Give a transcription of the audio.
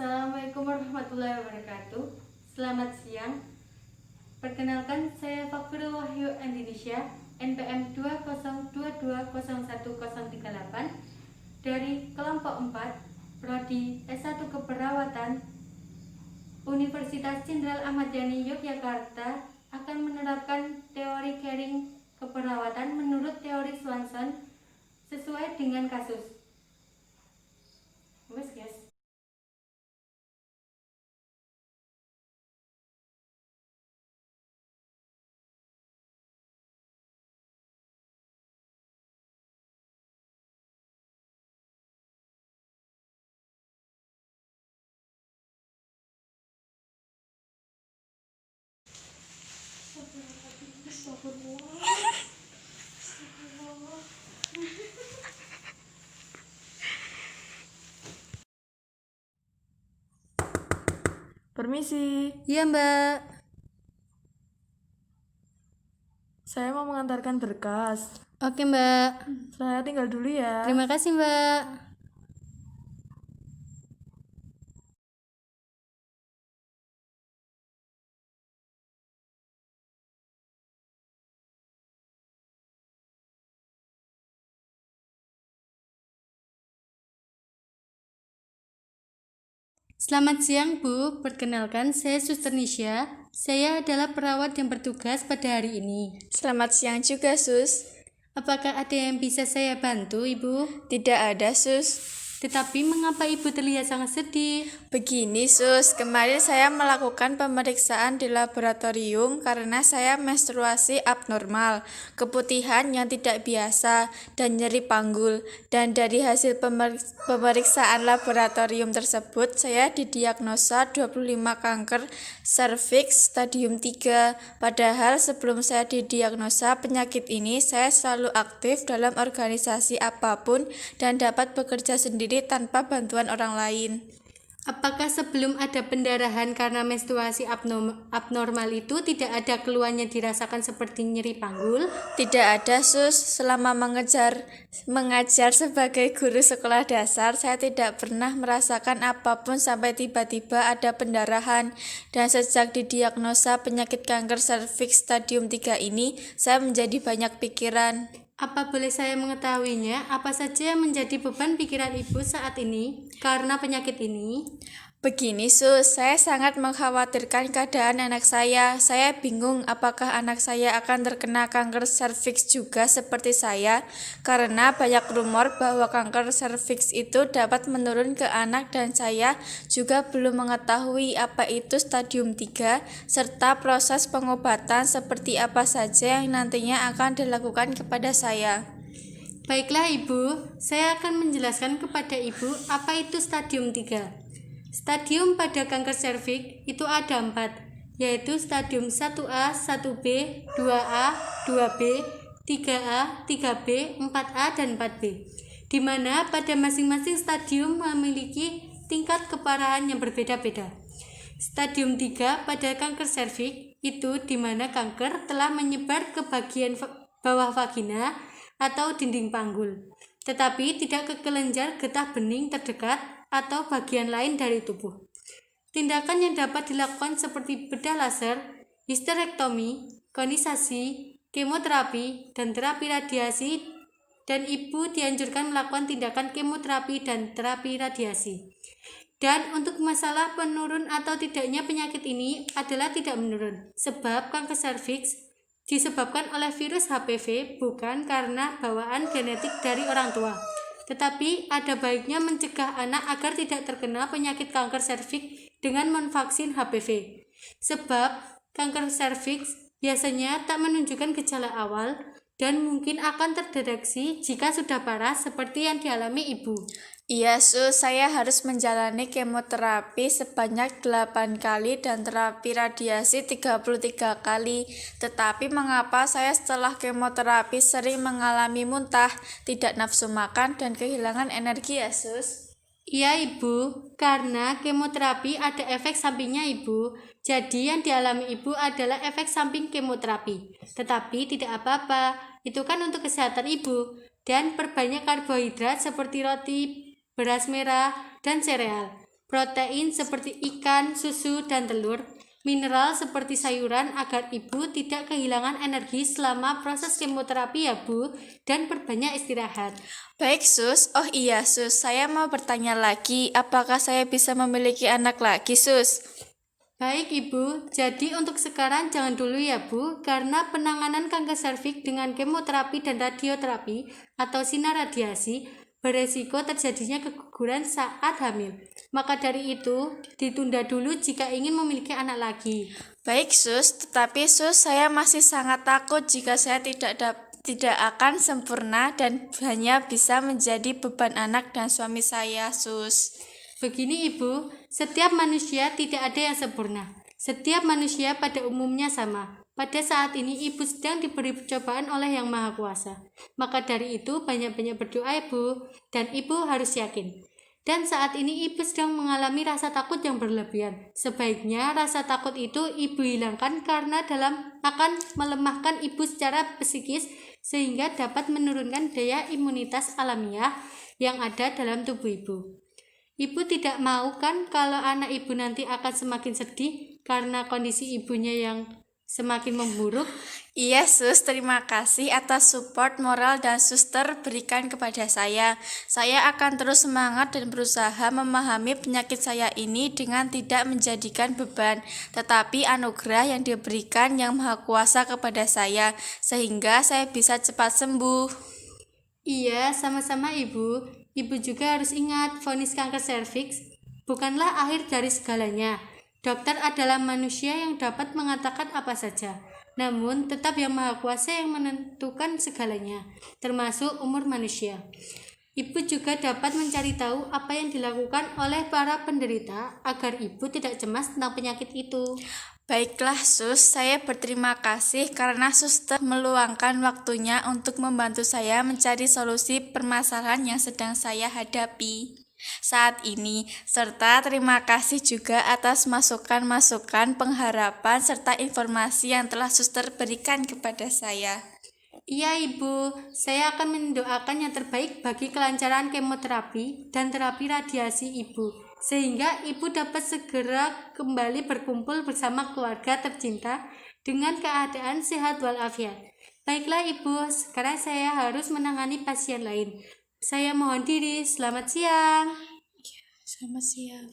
Assalamualaikum warahmatullahi wabarakatuh. Selamat siang. Perkenalkan, saya Fakfirul Wahyu Indonesia, NPM 202201038 dari kelompok 4 Prodi S1 Keperawatan Universitas Jenderal Ahmad Yani Yogyakarta akan menerapkan teori caring keperawatan menurut teori Swanson sesuai dengan kasus. Guys. Permisi, Iya, Mbak. saya mau mengantarkan berkas. Oke, Mbak. Saya tinggal dulu ya. Terima kasih, Mbak. Selamat siang, Bu. Perkenalkan, saya Suster Nisha. Saya adalah perawat yang bertugas pada hari ini. Selamat siang juga, Sus. Apakah ada yang bisa saya bantu, Ibu? Tidak ada, Sus. Tetapi mengapa Ibu terlihat sangat sedih? Begini, Sus. Kemarin saya melakukan pemeriksaan di laboratorium karena saya menstruasi abnormal, keputihan yang tidak biasa, dan nyeri panggul. Dan dari hasil pemeriksaan laboratorium tersebut, saya didiagnosa 25 kanker serviks stadium 3. Padahal sebelum saya didiagnosa penyakit ini, saya selalu aktif dalam organisasi apapun dan dapat bekerja sendiri tanpa bantuan orang lain. Apakah sebelum ada pendarahan karena menstruasi abnormal itu tidak ada keluhan yang dirasakan seperti nyeri panggul? Tidak ada, Sus. Selama mengajar sebagai guru sekolah dasar, saya tidak pernah merasakan apapun sampai tiba-tiba ada pendarahan. Dan sejak didiagnosa penyakit kanker serviks stadium 3 ini, saya menjadi banyak pikiran. Apa boleh saya mengetahuinya? Apa saja yang menjadi beban pikiran Ibu saat ini karena penyakit ini? Begini, Sus, saya sangat mengkhawatirkan keadaan anak saya. Saya bingung apakah anak saya akan terkena kanker serviks juga seperti saya, karena banyak rumor bahwa kanker serviks itu dapat menurun ke anak dan saya juga belum mengetahui apa itu stadium 3 serta proses pengobatan seperti apa saja yang nantinya akan dilakukan kepada saya. Baiklah Ibu, saya akan menjelaskan kepada Ibu apa itu stadium 3. Stadium pada kanker serviks itu ada 4, yaitu stadium 1A, 1B, 2A, 2B, 3A, 3B, 4A, dan 4B, di mana pada masing-masing stadium memiliki tingkat keparahan yang berbeda-beda. Stadium 3 pada kanker serviks itu di mana kanker telah menyebar ke bagian bawah vagina atau dinding panggul, tetapi tidak ke kelenjar getah bening terdekat atau bagian lain dari tubuh. Tindakan yang dapat dilakukan seperti bedah laser, histerektomi, konisasi, kemoterapi, dan terapi radiasi, dan Ibu dianjurkan melakukan tindakan kemoterapi dan terapi radiasi. Dan untuk masalah penurun atau tidaknya penyakit ini adalah tidak menurun, sebab kanker serviks disebabkan oleh virus HPV bukan karena bawaan genetik dari orang tua. Tetapi ada baiknya mencegah anak agar tidak terkena penyakit kanker serviks dengan memvaksin HPV. Sebab kanker serviks biasanya tak menunjukkan gejala awal dan mungkin akan terdeteksi jika sudah parah seperti yang dialami Ibu. Iya, Sus, saya harus menjalani kemoterapi sebanyak 8 kali dan terapi radiasi 33 kali. Tetapi mengapa saya setelah kemoterapi sering mengalami muntah, tidak nafsu makan, dan kehilangan energi ya, Sus? Iya Ibu, karena kemoterapi ada efek sampingnya Ibu. Jadi yang dialami Ibu adalah efek samping kemoterapi. Tetapi tidak apa-apa, itu kan untuk kesehatan Ibu. Dan perbanyak karbohidrat seperti roti, beras merah, dan sereal. protein seperti ikan, susu, dan telur, mineral seperti sayuran agar ibu tidak kehilangan energi selama proses kemoterapi ya Bu, dan perbanyak istirahat. Baik Sus, oh iya Sus, saya mau bertanya lagi, apakah saya bisa memiliki anak lagi Sus? Baik Ibu, jadi untuk sekarang jangan dulu ya Bu, karena penanganan kanker serviks dengan kemoterapi dan radioterapi atau sinar radiasi beresiko terjadinya keguguran saat hamil. Maka dari itu, ditunda dulu jika ingin memiliki anak lagi. Baik Sus, tetapi Sus, saya masih sangat takut jika saya tidak akan sempurna dan hanya bisa menjadi beban anak dan suami saya Sus. Begini Ibu, setiap manusia tidak ada yang sempurna. Setiap manusia pada umumnya sama. Pada saat ini Ibu sedang diberi cobaan oleh Yang Maha Kuasa. Maka dari itu banyak-banyak berdoa Ibu, dan Ibu harus yakin. Dan saat ini Ibu sedang mengalami rasa takut yang berlebihan. Sebaiknya rasa takut itu Ibu hilangkan karena akan melemahkan Ibu secara psikis sehingga dapat menurunkan daya imunitas alamiah yang ada dalam tubuh Ibu. Ibu tidak mau kan kalau anak Ibu nanti akan semakin sedih karena kondisi ibunya yang semakin memburuk? Iya Sus, terima kasih atas support moral dan suster berikan kepada saya. Saya akan terus semangat dan berusaha memahami penyakit saya ini dengan tidak menjadikan beban, tetapi anugerah yang diberikan Yang Maha Kuasa kepada saya, sehingga saya bisa cepat sembuh. Iya, sama-sama Ibu. Ibu juga harus ingat, vonis kanker serviks bukanlah akhir dari segalanya. Dokter adalah manusia yang dapat mengatakan apa saja. Namun, tetap Yang Maha Kuasa yang menentukan segalanya, termasuk umur manusia. Ibu juga dapat mencari tahu apa yang dilakukan oleh para penderita agar ibu tidak cemas tentang penyakit itu. Baiklah Sus, saya berterima kasih karena suster meluangkan waktunya untuk membantu saya mencari solusi permasalahan yang sedang saya hadapi saat ini, serta terima kasih juga atas masukan-masukan, pengharapan, serta informasi yang telah suster berikan kepada saya. Iya Ibu, saya akan mendoakan yang terbaik bagi kelancaran kemoterapi dan terapi radiasi Ibu, sehingga Ibu dapat segera kembali berkumpul bersama keluarga tercinta dengan keadaan sehat walafiat. Baiklah Ibu, sekarang saya harus menangani pasien lain. Saya mohon diri, selamat siang. Selamat siang.